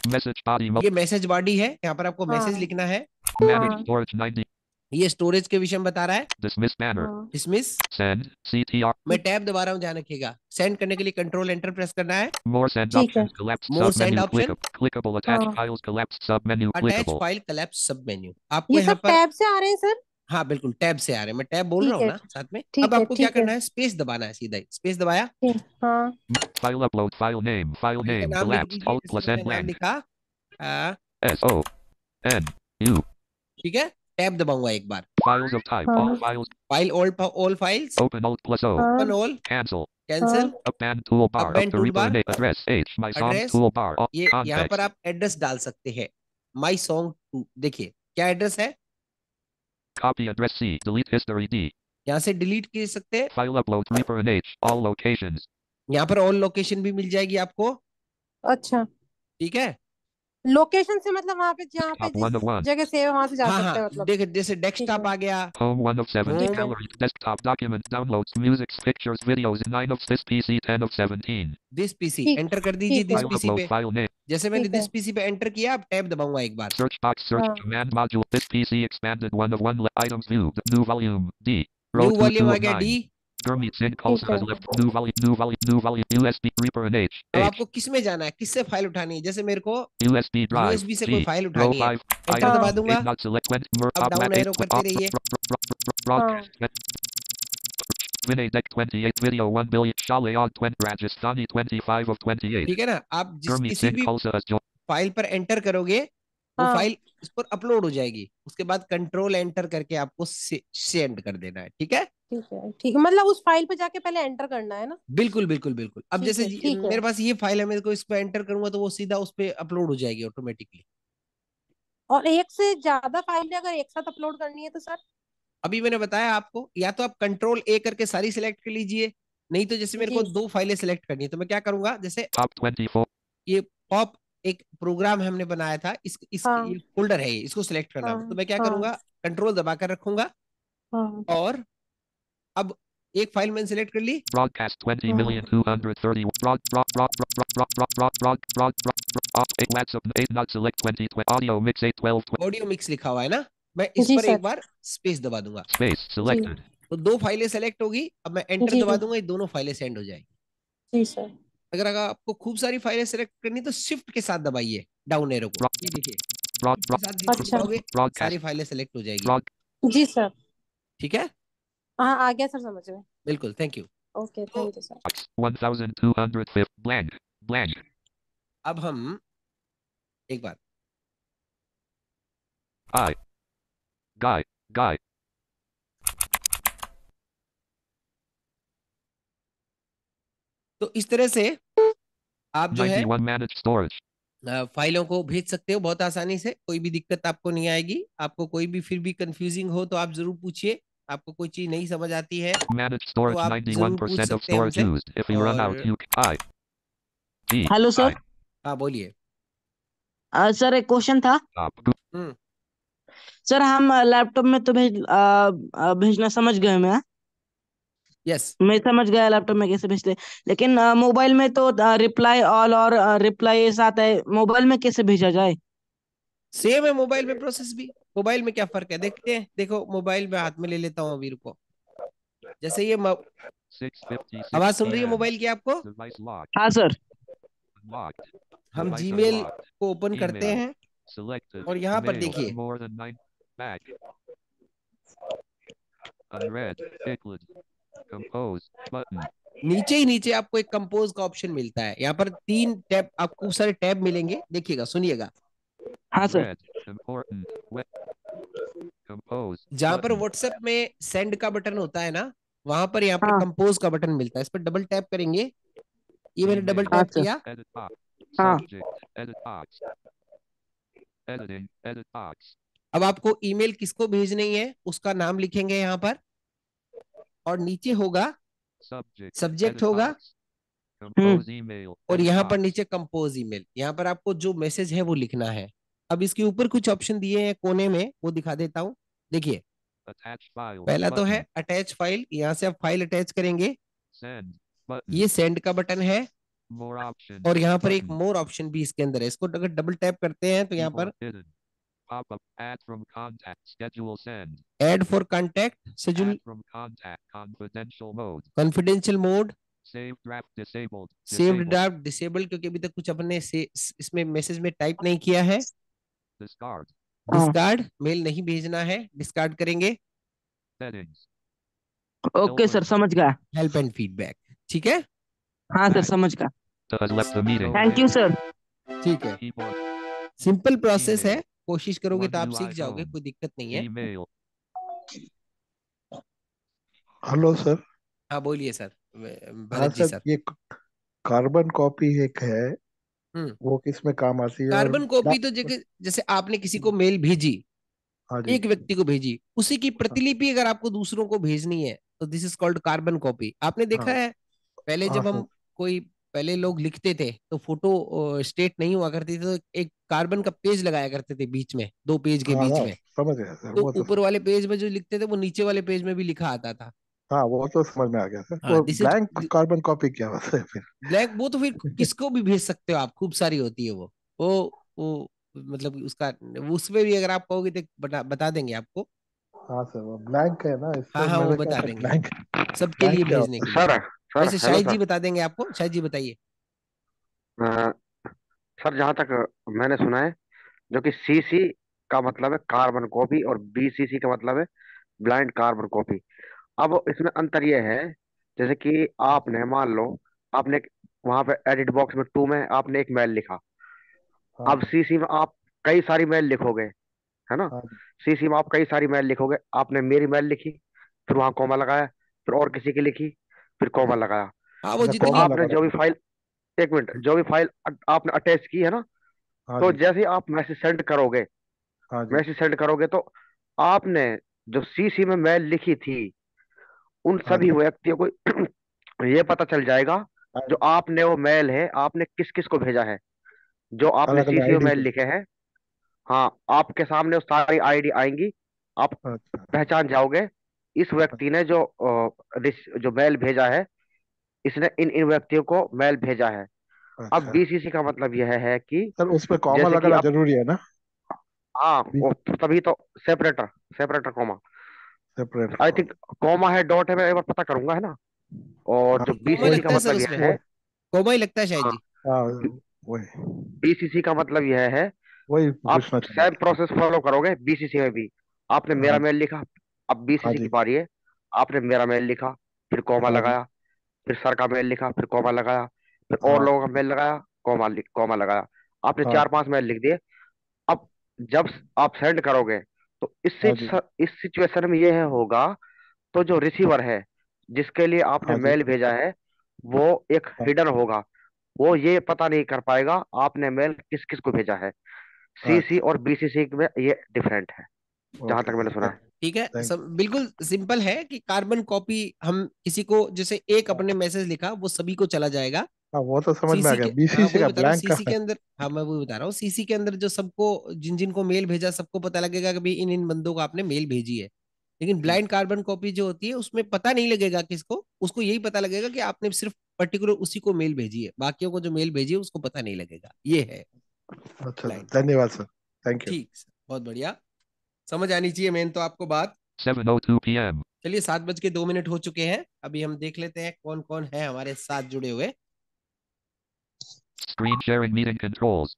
Message body. ये मैसेज बॉडी है, यहाँ पर आपको मैसेज हाँ। लिखना है। Manage हाँ। storage 90. ये स्टोरेज के विषय में बता रहा है। Dismiss banner. हाँ। Dismiss, Send. CTR. मैं टैब दबा रहा हूँ, ध्यान रखिएगा। सेंड करने के लिए कंट्रोल एंटर प्रेस करना है। More send ठीक है। options. Collapsed more send submenu. Option, Clickable. Attached हाँ, files. Collapsed submenu. Attach Clickable. File collapse submenu, आपको ये यहाँ सब पर, टैब से आ रहे हैं सर? हाँ बिल्कुल टैब से आ रहे हैं, मैं टैब बोल रहा ठीक हूँ है। ना साथ में। अब ठीक है। आपको क्या ठीक है। करना है, स्पेस दबाना है, सीधा ही स्पेस दबाया, ठीक। हाँ। File upload. File name. File file का name. नाम लिख Collapsed. दीजिए, Alt जैसे plus मैंने N नाम blank. लिखा, आ, S. O. N. U. ठीक है। टैब दबाऊंगा एक बार, Files of type. All हाँ। files. File all files, Open Alt plus O. हाँ। Open all, Cancel. कैंसिल, हाँ। Up band toolbar. अब Up band the tool Reaper bar, name. Address H. My songs address, toolbar. ये यहाँ पर Context. आप एड्रेस डाल सकते हैं, माई सॉन्ग टू, देखिए क्या एड्रेस है, Copy address C. Delete history D. यहाँ से डिलीट कर सकते हैं। File upload Reaper and H. All locations. यहाँ पर ऑल लोकेशन भी मिल जाएगी आपको, अच्छा, ठीक है। लोकेशन से मतलब वहां पे जहाँ पे Top जिस 1 of 1. जगह सेव है वहां से जा हाँ सकते हैं हाँ, मतलब। देख जैसे ठीक डेस्कटॉप है। आ गया, Home 1 of 7. ठीक है। Home, Gallery. Desktop documents. Downloads. Music. Pictures. Videos. 9 of this PC. 10 of 17. This PC, ठीक। एंटर कर दीजिए ठीक है। This File PC upload. पे। File name. जैसे मैंने ठीक है। दिस पीसी पे एंटर किया, अब टैब दबाऊंगा एक बार, Search box. Search हाँ। command module. This PC expanded 1 of 1. Items viewed. New volume. D. Row new 2 volume 2 आ of गया 9. डी। Gurmeet Singh ठीक Khalsa है। has left. New volume. New volume. New volume. USB. Reaper and H. अब H. आपको किस में जाना है, किससे फाइल उठानी है, जैसे मेरे को USB drive. यूएसबी से कोई G. फाइल Row उठानी है, 5. Enter Item. दबा हाँ। दूंगा, 8 not select. Went. अब Up. डाउन एरो करते रहिए। हाँ। Vinay Deck 28. Video 1 billion. Shale Odd 20. Rajasthani 25 of 28. ठीक है ना। आप जिस Gurmeet किसी Singh भी Khalsa has joined. फाइल पर एंटर करोगे, वो हाँ। फाइल इस पर अपलोड हो जाएगी, उसके बाद कंट्रोल एंटर करके आपको सेंड कर देना है, ठीक है। ठीक है। ठीक है, मतलब उस फाइल पे जाके पहले एंटर करना है ना? बिल्कुल बिल्कुल बिल्कुल। अब ठीक जैसे है। ठीक है। मेरे पास ये फाइल है, मेरे को इस पर एंटर करूंगा तो वो सीधा उस पर अपलोड हो जाएगी ऑटोमेटिकली। और एक से ज्यादा फाइलें अगर एक साथ अपलोड करनी है तो सर? अभी मैंने बताया आपको, या तो आप कंट्रोल ए करके सारी सिलेक्ट कर लीजिए, नहीं तो जैसे मेरे जी। को दो फाइलें सिलेक्ट करनी है, तो मैं क्या करूंगा, जैसे Top 24. ये पॉप एक प्रोग्राम हमने बनाया था, इस हाँ। ये फोल्डर है ये, इसको सिलेक्ट करना हाँ। होगा, तो मैं क्या हाँ। करूंगा, कंट्रोल दबाकर रखूंगा, हाँ। और अब एक फाइल मैंने सिलेक्ट कर ली, Broadcast 20 हाँ। million 230. Off 8 WhatsApp 8 not select 20. Audio mix 8 12. Audio mix लिखा हुआ है ना, मैं इस जी पर सर। एक बार स्पेस दबा दूंगा, Space जी। selected. तो दो फाइलें सेलेक्ट होगी। अब मैं एंटर जी। दबा दूंगा, ये दोनों फाइलें सेंड हो जाएगी। जी सर। अगर आपको खूब सारी फाइलें सेलेक्ट करनी तो शिफ्ट के साथ दबाइए डाउन एरो को, ये देखिए शिफ्ट के साथ जितनी अच्छा। दबाओगे सारी Broadcast. फाइलें सेलेक्ट हो जाएगी, Broad. जी सर। ठीक है। हाँ, आ गया सर समझ में। बिल्कुल, थैंक यू। ओके, तो thank you sir. 1250 blank. Blank. अब हम एक बार, I. Guy. Guy. तो इस तरह से आप जो है 91 managed storage. फाइलों को भेज सकते हो बहुत आसानी से, कोई भी दिक्कत आपको नहीं आएगी। आपको कोई भी फिर भी कंफ्यूजिंग हो तो आप जरूर पूछिए, आपको कोई चीज नहीं समझ आती है Managed तो storage, आप जरूर पूछ 91% of सकते हैं storage हमसे। used. If you run out, और you I D hello I sir. हाँ बोलिए। सर एक क्वेश्चन था। top. हम्म सर हम लैपटॉप में तो भेजना समझ गए मैं। यस। मैं समझ गया लैपटॉप में कैसे भेजते हैं, लेकिन मोबाइल में तो रिप्लाई ऑल और रिप्लाई ऐसा आता है, मोबाइल में कैसे भेजा जाए? सेम है मोबाइल में प्रोसेस भी। मोबाइल में क्या फर्क है देखते हैं। देखो मोबाइल में हाथ में ले लेता हूँ अभी, रुको। जैसे ये 6:56 आवाज सुन रही है p.m. मोबाइल की आपको? Device locked. हाँ सर। Locked. हम Device जीमेल unlocked. को ओपन करते Email. हैं Selected. और यहाँ पर Mail. देखिए More than 9. Back. Unread. Iclid. Compose. Button. नीचे ही नीचे आपको एक कंपोज का ऑप्शन मिलता है। यहाँ पर 3 टैब, आपको खूब सारे टैब मिलेंगे, देखिएगा सुनिएगा। हाँ sir. Unread. Important. Web. Compose. जहां पर Button. व्हाट्सएप में सेंड का बटन होता है ना, वहां पर यहाँ पर हाँ कंपोज का बटन मिलता है, इस पर डबल टैप करेंगे। ये मैंने डबल Email. हाँ टैप सर। किया। Edit box. हाँ Subject. Edit box. Editing. Edit box. अब आपको ईमेल किसको भेजनी है उसका नाम लिखेंगे यहाँ पर, और नीचे होगा Subject. सब्जेक्ट Edit होगा, box. Compose email. और Edit यहाँ पर box. नीचे कंपोज ईमेल। यहाँ पर आपको जो मैसेज है वो लिखना है। अब इसके ऊपर कुछ ऑप्शन दिए हैं कोने में, वो दिखा देता हूँ। देखिए Attach file. पहला तो है Button. अटैच फाइल, यहाँ से आप फाइल अटैच करेंगे। Send. Button. ये सेंड का बटन है, More options. और यहाँ पर एक Button. मोर ऑप्शन भी इसके अंदर है। इसको अगर डबल टैप करते हैं तो यहाँ पर Keyboard hidden. Pop-up. Add from contact. Schedule send. Add for contact schedule, Add from contact. Confidential mode. Confidential mode, Save draft disabled. Saved Disabled. Draft disable, क्योंकि अभी तक कुछ अपने से इसमें मैसेज में टाइप नहीं किया है। Discard. हाँ डिस्कार्ड, मेल नहीं भेजना है, डिस्कार्ड करेंगे। Settings. Okay Filter. सर, समझ गया। हेल्प एंड फीडबैक, ठीक है। हाँ सर, Back. समझ गया। Has left the meeting. Thank you sir. ठीक है, Keyboard. सिंपल प्रोसेस है, Email. कोशिश करोगे One तो आप new सीख जाओगे, iPhone. कोई दिक्कत नहीं है। Email. Hello sir. हाँ बोलिए सर, हाँ भरत जी सर, सर। ये कार्बन कॉपी एक है, हम्म वो किस में काम आती है? और कार्बन कॉपी तो जैसे जैसे आपने किसी को मेल भेजी, हाँ जी। एक व्यक्ति को भेजी, उसी की हाँ प्रतिलिपि अगर आपको दूसरों को भेजनी है तो this is called carbon copy. आपने देखा हाँ है पहले हाँ जब हम सर। कोई, पहले लोग लिखते थे तो फोटो स्टेट नहीं हुआ करती थी, तो एक कार्बन का पेज लगाया करते थे बीच में, 2 पेज के हाँ बीच हाँ, में। समझ गया सर, तो वो तो ऊपर वाले पेज में जो लिखते थे वो नीचे वाले पेज में भी लिखा आता था। हाँ, वो तो समझ में आ गया सर। हाँ वो this is blank carbon copy क्या होता है फिर? ब्लैक, वो तो फिर किसको भी भेज सकते हो आप, खूब सारी होती है वो मतलब उसका, उसमें भी अगर आप कहोगे तो बता देंगे आपको। हाँ सर, वो ब्लैंक है ना, हाँ इससे हाँ वो मेरे ख्याल बता से देंगे ब्लैंक। सबके ब्लैंक लिए क्या भेजने होता के लिए। सर सर वैसे हेलो शाहिद जी सर। बता देंगे आपको, शाहिद जी बताइए। अ, सर जहाँ तक मैंने सुना है, जो कि सीसी का मतलब है कार्बन कॉपी और बीसीसी का मतलब है ब्लाइंड कार्बन कॉपी। अब इसमें अंतर यह है, जैसे कि आपने मान लो, आपने वहां पे एडिट बॉक्स में टू में आपने एक मेल लिखा। है? हाँ अब जी। सीसी में आप कई सारी मेल लिखोगे, है ना। हाँ जी। सीसी में आप कई सारी मेल लिखोगे, आपने मेरी मेल लिखी, फिर वहां कॉमा लगाया, फिर और किसी की लिखी, फिर कॉमा लगाया। हाँ वो अच्छा, तो जितनी, कॉमा आपने लगा जो भी था। फाइल, एक मिनट, जो भी फाइल आपने अटैच की है ना, हाँ तो जी। जैसे ही आप मैसेज सेंड करोगे, हाँ जी। तो आपने जो सीसी में मेल लिखी थी, उन हाँ सभी जी। व्यक्तियों को ये पता चल जाएगा जो आईडी, आपने वो मेल है आपने किस किस को भेजा है, जो आपने अलग अलग सीसी में आईडी मेल पे। लिखे हैं। हाँ, आपके सामने वो सारी आईडी आएंगी, आप अच्छा। पहचान जाओगे इस व्यक्ति ने जो मेल भेजा है, इसने इन इन व्यक्तियों को मेल भेजा है। अब अच्छा बीसीसी का मतलब यह है कि सर, उसमें कॉमा जैसे कि लगाना अब, जरूरी है ना? हाँ बी वो तभी तो सेपरेटर, सेपरेटर कॉमा, सेपरेट आई कॉमा। थिंक कॉमा है, डॉट है, मैं एक बार पता करूंगा, है ना। और हाँ, जो कोमा बीसीसी का लगता है सर मतलब यह उसमें, है, कोमा ही लगता है शायद हाँ, जी। हाँ, वही बीसीसी का मतलब यह है, वही आप पूछना चाह रहा सेम प्रोसेस फॉलो करोगे बीसीसी में भी। आपने था। हाँ मेरा जी। मेल लिखा, अब हाँ बीसीसी की जी। बारी है, आपने मेरा मेल लिखा, फिर कॉमा हाँ जी। लगाया, फिर सर का मेल लिखा, फिर कॉमा लगाया, फिर और हाँ लोगों का मेल लगाया, कॉमा लगाया। आपने हाँ 4-5 मेल लिख दिए। अब जब आप सेंड करोगे, तो हाँ जी। इस सिचुएशन में यह होगा, तो जो रिसीवर है, जिसके लिए आपने हाँ जी। मेल भेजा है, वो एक हिडन होगा। वो ये पता नहीं कर पाएगा आपने मेल किस किस को भेजा है। सीसी अच्छा। और बीसीसी में ये डिफरेंट है, जहां तक ओके मैंने सर, सुना है। ठीक है, थैंक सब बिल्कुल सिंपल है कि कार्बन कॉपी हम किसी को, जैसे एक अपने मैसेज लिखा वो सभी को चला जाएगा। हाँ, वो तो समझ में आ सीसी गया, के, हाँ बीसीसी वही का बता रहा हूँ, ब्लैंक का। सीसी के अंदर, हाँ मैं वही बता रहा हूँ, सीसी के अंदर जो सबको, जिन जिन को मेल भेजा सबको पता लगेगा कि भाई इन इन बंदों को आपने मेल भेजी है। लेकिन ब्लाइंड कार्बन कॉपी जो होती है उसमें पता नहीं लगेगा किसको, उसको यही पता लगेगा कि आपने सिर्फ पर्टिकुलर उसी को मेल भेजी है, बाकियों को जो मेल भेजी है उसको पता नहीं लगेगा। ये है अच्छा सर, ब्लाइंड कार्बन। धन्यवाद सर। Thank you. ठीक सर, बहुत बढ़िया। समझ आनी चाहिए मेन तो आपको बात। 7:02 p.m. चलिए 7 बज के 2 मिनट हो चुके हैं, अभी हम देख लेते हैं कौन कौन है हमारे साथ जुड़े हुए। Screen sharing meeting controls.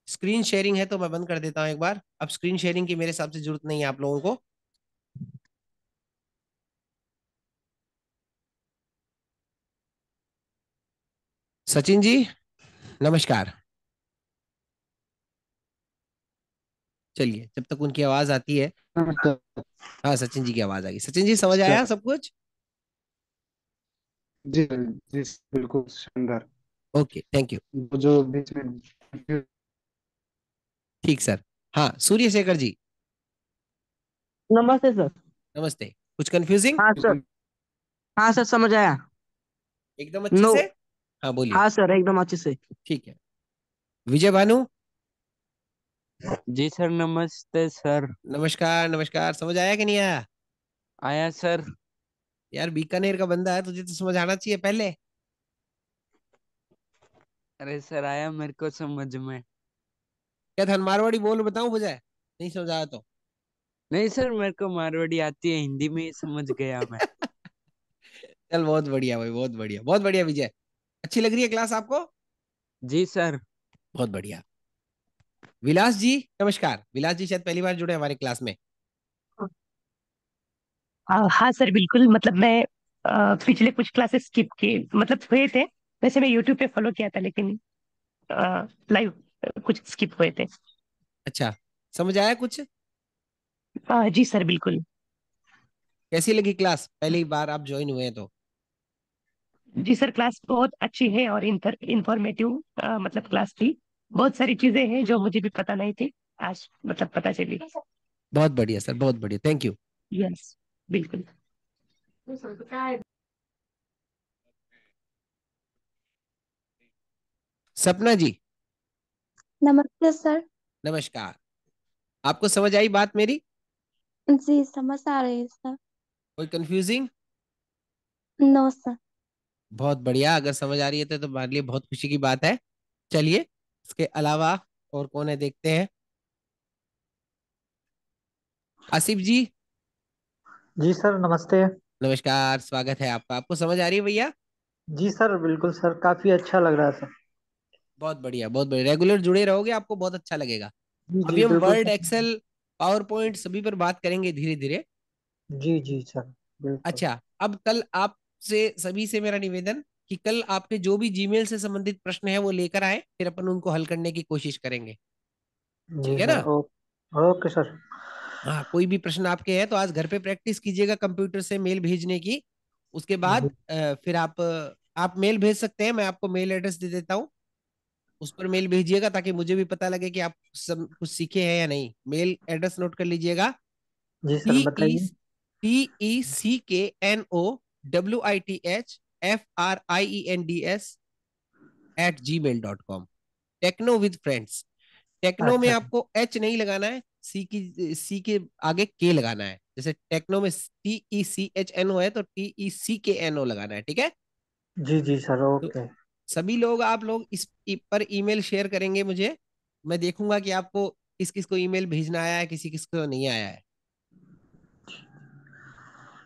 Screen sharing है तो मैं बंद कर देता हूं एक बार, अब स्क्रीन शेयरिंग की मेरे हिसाब से जरूरत नहीं है आप लोगों को। सचिन जी नमस्कार। चलिए जब तक उनकी आवाज आती है। हाँ सचिन जी की आवाज आ गई। सचिन जी समझ आया सब कुछ? जी जी, बिल्कुल शानदार। Okay thank you. वो जो बीच में ठीक सर। हाँ सूर्य शेखर जी नमस्ते सर। नमस्ते। कुछ कंफ्यूजिंग? हाँ सर। हाँ सर, समझ आया। एकदम अच्छे नो। से? हाँ बोलिए। हाँ सर, एकदम अच्छे से। ठीक है। विजय भानु जी सर, नमस्ते सर। नमस्कार नमस्कार, समझ आया कि नहीं आया? आया सर। यार बीकानेर का बंदा है, तुझे तो समझ आना चाहिए पहले। अरे सर, आया मेरे को समझ में। क्या था, मारवाड़ी बोल बताऊं मुझे, नहीं समझ आया तो? नहीं सर, मेरे को मारवाड़ी आती है, हिंदी में ही समझ गया मैं। चल बहुत बढ़िया भाई, बहुत बढ़िया, बहुत बढ़िया विजय। अच्छी लग रही है क्लास आपको? जी सर। बहुत बढ़िया। विलास जी नमस्कार। विलास जी शायद पहली बार जुड़े हमारे क्लास में। हाँ सर बिल्कुल, मतलब मैं पिछले कुछ क्लासेस स्किप किए, मतलब हुए थे। वैसे मैं यूट्यूब पे फॉलो किया था, लेकिन लाइव कुछ स्किप हुए थे। अच्छा, समझ आया कुछ? जी सर बिल्कुल। कैसी लगी क्लास, पहली बार आप ज्वाइन हुए हैं तो? जी सर, क्लास बहुत अच्छी है और इंफॉर्मेटिव मतलब क्लास थी। बहुत सारी चीजें हैं जो मुझे भी पता नहीं थी, आज मतलब पता चली। बहुत बढ़िया सर, बहुत बढ़िया, थैंक यू। यस बिल्कुल। सपना जी नमस्ते सर। नमस्कार। आपको समझ आई बात मेरी? जी समझ आ रही है सर। कोई कंफ्यूजिंग? No sir. बहुत बढ़िया, अगर समझ आ रही है तो हमारे लिए बहुत खुशी की बात है। चलिए इसके अलावा और कौन है देखते हैं। आसिफ जी जी सर, नमस्ते। नमस्कार, स्वागत है आपका। आपको समझ आ रही है भैया? जी सर, बिल्कुल सर, काफी अच्छा लग रहा है सर। बहुत बढ़िया, बहुत बढ़िया, रेगुलर जुड़े रहोगे आपको बहुत अच्छा लगेगा। जी अभी जी हम बिल्कुल word, sir. Excel, PowerPoint सभी पर बात करेंगे धीरे धीरे। जी जी सर, बिल्कुल। अच्छा, अब कल आपसे सभी से मेरा निवेदन कि कल आपके जो भी जीमेल से संबंधित प्रश्न है वो लेकर आए, फिर अपन उनको हल करने की कोशिश करेंगे। जी ठीक है सर, ना? Okay sir. हाँ कोई भी प्रश्न आपके हैं तो आज घर पे प्रैक्टिस कीजिएगा कंप्यूटर से मेल भेजने की। उसके बाद जी फिर आप मेल भेज सकते हैं, मैं आपको मेल एड्रेस दे देता हूँ। उस पर मेल भेजिएगा ताकि मुझे भी पता लगे कि आप सब कुछ सीखे हैं या नहीं। मेल एड्रेस नोट कर लीजिएगा। जी सर, टी ई बताइए। TECNOWITHFRIENDS@gmail.com। Techno with friends. Techno में अच्छा आपको एच नहीं लगाना है, सी के आगे के लगाना है। जैसे टेक्नो में TECHNO है तो TECKNO लगाना है, ठीक है? जी जी सर, तो ओके। सभी लोग, आप लोग इस पर ईमेल शेयर करेंगे मुझे। मैं देखूंगा कि आपको किस किस को ईमेल भेजना आया है, किसी किस को नहीं आया है।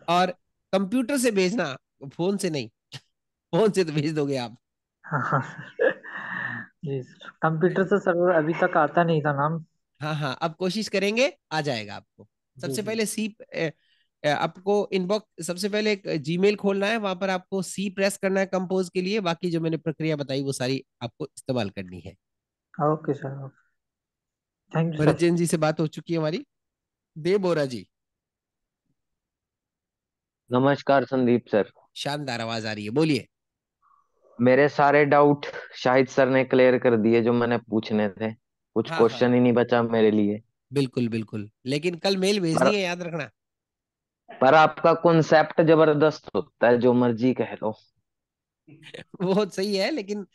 और कंप्यूटर से भेजना, फोन से नहीं। फोन से तो भेज दोगे आप। हाँ हाँ। जी सर, कंप्यूटर से सर अभी तक आता नहीं था नाम। हाँ हाँ, अब कोशिश करेंगे आ जाएगा आपको। जी सबसे जी। पहले आपको इनबॉक्स, सबसे पहले एक जीमेल खोलना है, वहां पर आपको सी प्रेस करना है कंपोज के लिए। बाकी जो मैंने प्रक्रिया बताई वो सारी आपको इस्तेमाल करनी है। Okay sir, okay. Thank you Bharat sir. Jain ji से बात हो चुकी है हमारी। देव बोरा जी नमस्कार संदीप सर। शानदार आवाज आ रही है, बोलिए। मेरे सारे डाउट शाहिद सर ने क्लियर कर दिए जो मैंने पूछने थे। कुछ हाँ हाँ, क्वेश्चन ही नहीं बचा मेरे लिए। बिल्कुल बिल्कुल, लेकिन कल मेल पर भेजनी है, याद रखना। पर आपका कॉन्सेप्ट जबरदस्त होता है, जो मर्जी कह लो। वो सही है, लेकिन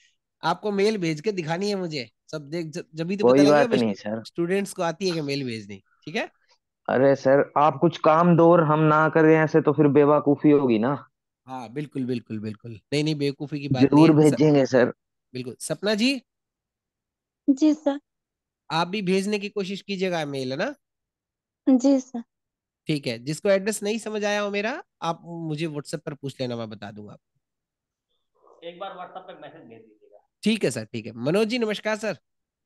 आपको मेल भेज के दिखानी है मुझे, सब देख, जब भी तो पता कोई लगेगा बात भाई नहीं सर। स्टूडेंट्स को आती है कि मेल भेजनी। ठीक है। अरे सर, आप कुछ काम दो और हम ना करें ऐसे तो फिर बेवकूफी होगी ना। हाँ बिल्कुल बिल्कुल बिल्कुल, नहीं नहीं, बेवकूफी की बात नहीं जरूर है भेजेंगे सर। बिल्कुल। सपना जी, जी सर। आप भी भेजने की कोशिश कीजिएगा मेल, है ना। जी सर। ठीक है, जिसको एड्रेस नहीं समझ आया हो मेरा, आप मुझे व्हाट्सएप पर पूछ लेना, मैं बता दूंगा आपको। एक बार व्हाट्सएप पे मैसेज भेज दीजिएगा। ठीक है सर, ठीक है। मनोज जी नमस्कार सर।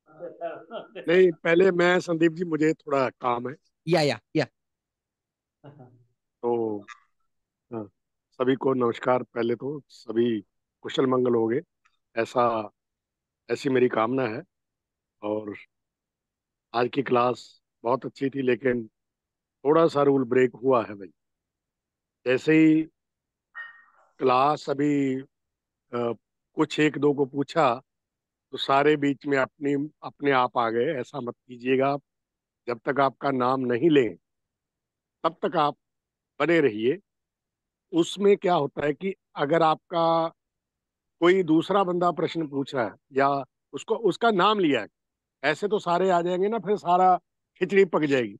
नहीं, पहले मैं संदीप जी, मुझे थोड़ा काम है। या तो हाँ, सभी को नमस्कार। पहले तो सभी कुशल मंगल हो गए, ऐसा ऐसी मेरी कामना है। और आज की क्लास बहुत अच्छी थी, लेकिन थोड़ा सा रूल ब्रेक हुआ है भाई। जैसे ही क्लास अभी कुछ एक दो को पूछा, तो सारे बीच में अपने आप आ गए। ऐसा मत कीजिएगा आप। जब तक आपका नाम नहीं लें, तब तक आप बने रहिए। उसमें क्या होता है कि अगर आपका कोई दूसरा बंदा प्रश्न पूछ रहा है या उसको उसका नाम लिया है, ऐसे तो सारे आ जाएंगे ना, फिर सारा खिचड़ी पक जाएगी।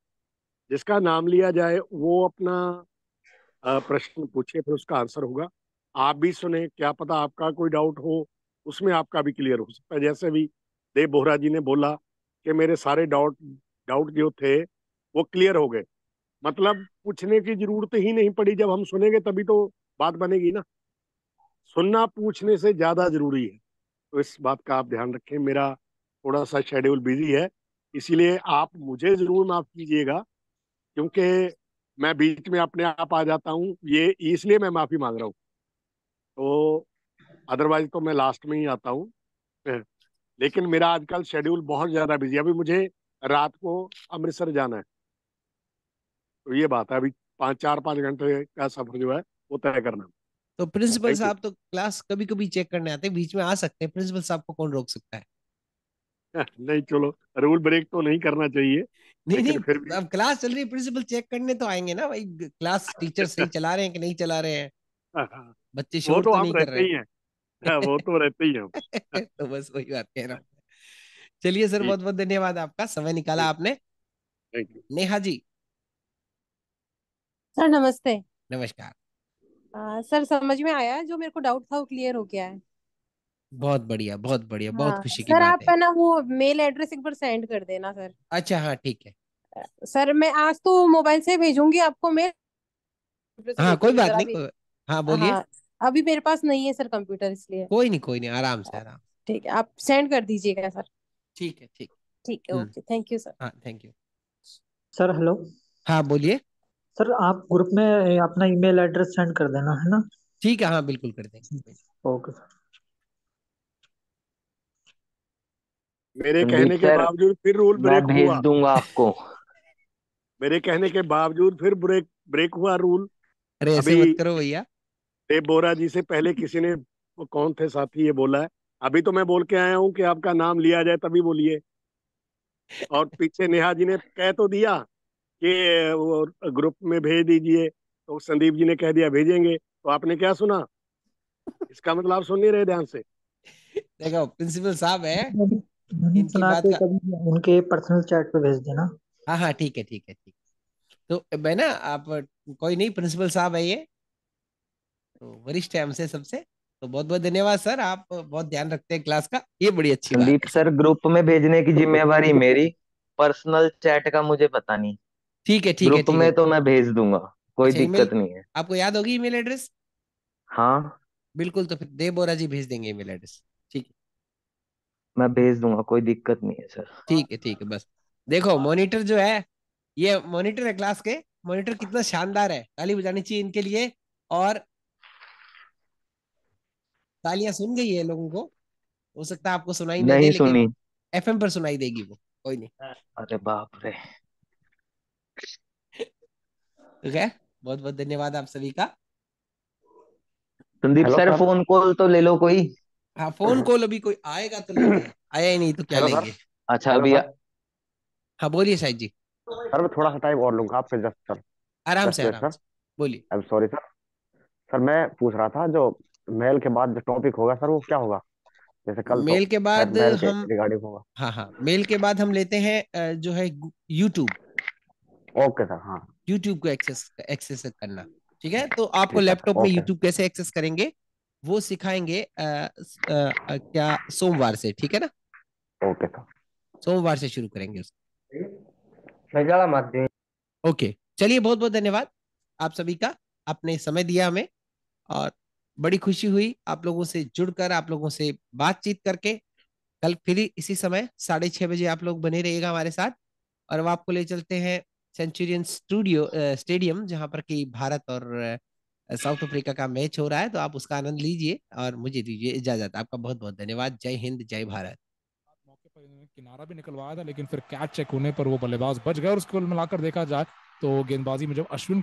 जिसका नाम लिया जाए वो अपना प्रश्न पूछे, फिर उसका आंसर होगा। आप भी सुने, क्या पता आपका कोई डाउट हो, उसमें आपका भी क्लियर हो सकता है। जैसे भी देव बोहरा जी ने बोला कि मेरे सारे डाउट डाउट जो थे वो क्लियर हो गए, मतलब पूछने की जरूरत ही नहीं पड़ी। जब हम सुनेंगे तभी तो बात बनेगी ना। सुनना पूछने से ज्यादा जरूरी है। तो इस बात का आप ध्यान रखें। मेरा थोड़ा सा शेड्यूल बिजी है, इसीलिए आप मुझे जरूर माफ कीजिएगा, क्योंकि मैं बीच में अपने आप आ जाता हूँ, ये इसलिए मैं माफी मांग रहा हूँ। तो अदरवाइज तो मैं लास्ट में ही आता हूँ। लेकिन मेरा आजकल शेड्यूल बहुत ज्यादा बिजी है। अभी मुझे रात को अमृतसर जाना है, तो ये बात है। अभी 4-5 घंटे का सफर जो है वो तय करना। तो प्रिंसिपल थैंक यू। साहब तो क्लास कभी कभी चेक करने आते हैं, बीच में आ सकते हैं, प्रिंसिपल साहब को कौन रोक सकता है। नहीं, चलो, रूल ब्रेक तो नहीं करना चाहिए, नहीं लेकिन फिर नहीं, भी। अब क्लास चल रही है, प्रिंसिपल चेक करने तो आएंगे ना भाई, क्लास टीचर सही चला रहे हैं कि नहीं चला रहे हैं, बच्चे वो शोर तो तो हम नहीं कर रहते रहे। ही हैं। हाँ, वो तो रहते ही हैं हम। तो बस वही बात कह रहा हूँ। चलिए सर, ठीक। बहुत बहुत धन्यवाद, आपका समय निकाला आपने। Thank you. Neha ji sir नमस्ते। नमस्कार। सर समझ में आया, जो मेरे को डाउट था वो क्लियर हो गया है। बहुत बढ़िया बहुत बढ़िया, बहुत हाँ खुशी की सर, बात आप है। है ना वो मेल एड्रेस एक बार सेंड कर देना सर। अच्छा हाँ ठीक है। सर मैं आज तो मोबाइल से भेजूंगी आपको मेल एड्रेस हाँ कोई भेजूंगी बात सर नहीं, अभी। हाँ बोलिए। हाँ, अभी मेरे पास नहीं है सर कंप्यूटर, इसलिए। कोई नहीं, आराम से आराम। ठीक है, आप सेंड कर दीजिएगा सर। ठीक है ठीक। ठीक है, हम्म। Okay, thank you sir. हाँ थैंक यू। Sir hello. हाँ बोलिए। सर आप ग्रुप में अपना ईमेल एड्रेस सेंड कर देना, है ना। ठीक है, हाँ बिल्कुल कर देंगे। Okay sir. मेरे संदीप कहने के सर, बावजूद फिर रूल मैं ब्रेक भेज हुआ। दूंगा आपको। मेरे कहने के बावजूद फिर ब्रेक ब्रेक हुआ रूल। अरे ऐसे अभी मत करो भैया। देव बोरा जी से पहले किसी ने, वो कौन थे साथी, ये बोला है। अभी तो मैं बोल के आया हूँ कि आपका नाम लिया जाए तभी बोलिए। और पीछे नेहा जी ने कह तो दिया कि वो ग्रुप में भेज दीजिए, तो संदीप जी ने कह दिया भेजेंगे, तो आपने क्या सुना? इसका मतलब आप सुन नहीं रहे ध्यान से। देखो प्रिंसिपल साहब है, मैंने मैंने इनकी सुना बात के का। कभी उनके पर्सनल चैट पे भेज देना। हाँ हाँ ठीक है ठीक है ठीक। तो मैं ना, आप कोई नहीं, प्रिंसिपल साहब है ये, तो वरिष्ठ है हमसे सबसे। तो बहुत बहुत धन्यवाद सर, आप बहुत ध्यान रखते हैं क्लास का, ये बड़ी अच्छी बात संदीप है सर। सर, ग्रुप में भेजने की जिम्मेवारी मेरी। पर्सनल चैट का मुझे पता नहीं। ठीक है ठीक है ग्रुप ठीक है। में तो मैं भेज दूंगा, कोई अच्छा ईमेल, दिक्कत नहीं है। आपको याद होगी ईमेल एड्रेस? हाँ, बिल्कुल, तो फिर देव बोरा जी भेज देंगे ईमेल एड्रेस। ठीक है मैं भेज दूंगा, कोई दिक्कत नहीं है सर। ठीक है ठीक है। बस देखो मॉनिटर जो है, ये मॉनिटर है क्लास के, मॉनिटर कितना शानदार है, ताली बजानी चाहिए इनके लिए। और तालियां सुन गई है लोगों को, हो सकता है आपको सुनाई ना दे, नहीं लेकिन सुनी। एफएम पर सुनाई देगी वो, कोई नहीं। अरे बाप रे। तो खैर, बहुत बहुत धन्यवाद आप सभी का। Sandeep hello sir, sir. Phone call तो ले लो कोई। हाँ फोन कॉल अभी कोई आएगा तो लेंगे, आया ही नहीं तो क्या हेलो सर। लेंगे। अच्छा हेलो अभी सर। हाँ बोलिए शाहिद जी। सर मैं थोड़ा सा टाइम और लूंगा आपसे, जस्ट सर। आराम जस्ट से वेट आराम सर। से बोलिए। I am sorry sir. Sir मैं पूछ रहा था, जो मेल के बाद जो टॉपिक होगा सर, वो क्या होगा? जैसे कल तो मेल के शायद बाद मेल के हम, रिगार्डिंग होगा। हाँ हाँ मेल के बाद हम लेते हैं जो है यूट्यूब। Okay sir. हाँ यूट्यूब को एक्सेस एक्सेस करना। ठीक है, तो आपको ठीक है सर। लैपटॉप में ओके। यूट्यूब कैसे एक्सेस करेंगे वो सिखाएंगे क्या सोमवार से, ठीक है ना। Okay sir. सोमवार से शुरू करेंगे उसको। मेजाला मत दे। ओके चलिए, बहुत बहुत धन्यवाद आप सभी का, आपने समय दिया हमें, और बड़ी खुशी हुई आप लोगों से जुड़कर, आप लोगों से बातचीत करके। कल फिर इसी समय 6:30 बजे आप लोग बने रहिएगा हमारे साथ, और अब आपको ले चलते हैं सेंचुरियन स्टेडियम, जहां पर कि भारत और साउथ अफ्रीका का मैच हो रहा है। तो आप उसका आनंद लीजिए और मुझे दीजिए इजाजत। आपका बहुत बहुत धन्यवाद। जय हिंद, जय भारत। मौके पर इन्होंने किनारा भी निकलवाया था, लेकिन फिर कैच चेक होने पर वो बल्लेबाज बच गए। और उसको मिलाकर देखा जाए तो गेंदबाजी में जब अश्विन